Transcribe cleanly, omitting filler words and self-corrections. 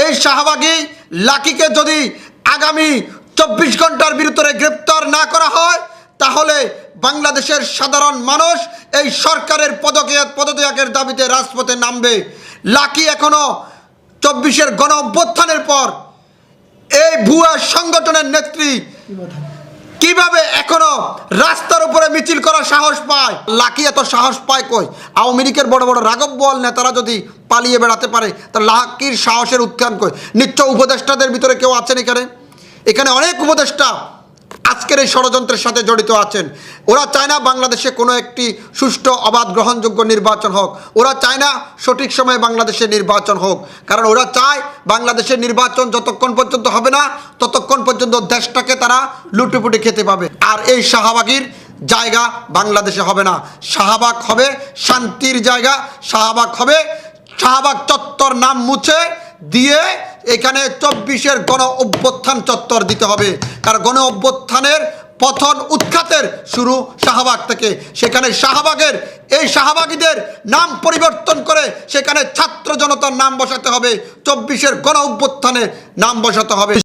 এই শাহবাগী লাকিকে যদি আগামী 24 ঘন্টার ভিতরে গ্রেপ্তার না করা হয় তাহলে বাংলাদেশের সাধারণ মানুষ এই সরকারের পদত্যাগের দাবিতে রাজপথে নামবে। লাকি এখনো 24-এর গণ অভ্যুত্থানের পর এই ভুয়া সংগঠনের নেত্রী কিভাবে এখনো রাস্তার উপরে মিছিল করার সাহস পায়? লাকি এত সাহস পায় কই? আওয়ামী লীগের বড় বড় রাঘব বোয়াল নেতারা যদি পালিয়ে বেড়াতে পারে তা লাকির সাহসের উত্থান কই? নিশ্চয় উপদেষ্টাদের ভিতরে কেউ আছেন এখানে অনেক উপদেষ্টা আজকের এই ষড়যন্ত্রের সাথে জড়িত আছেন। ওরা চায় না বাংলাদেশে কোনো একটি সুষ্ঠু অবাধ গ্রহণযোগ্য নির্বাচন হোক। ওরা চায় না সঠিক সময়ে বাংলাদেশে নির্বাচন হোক, কারণ ওরা চায় বাংলাদেশের নির্বাচন যতক্ষণ পর্যন্ত হবে না ততক্ষণ পর্যন্ত দেশটাকে তারা লুটেপুটে খেতে পাবে। আর এই শাহবাগীর জায়গা বাংলাদেশে হবে না। শাহবাগ হবে শান্তির জায়গা। শাহবাগ হবে শাহবাগ চত্বর নাম মুছে দিয়ে এখানে 24-এর গণ অভ্যুত্থান চত্বর দিতে হবে। কারণ গণ অভ্যুত্থানের পতন উৎখাতের শুরু শাহবাগ থেকে। সেখানে শাহবাগের এই শাহবাগীদের নাম পরিবর্তন করে সেখানে ছাত্র জনতার নাম বসাতে হবে, 24-এর গণ অভ্যুত্থানের নাম বসাতে হবে।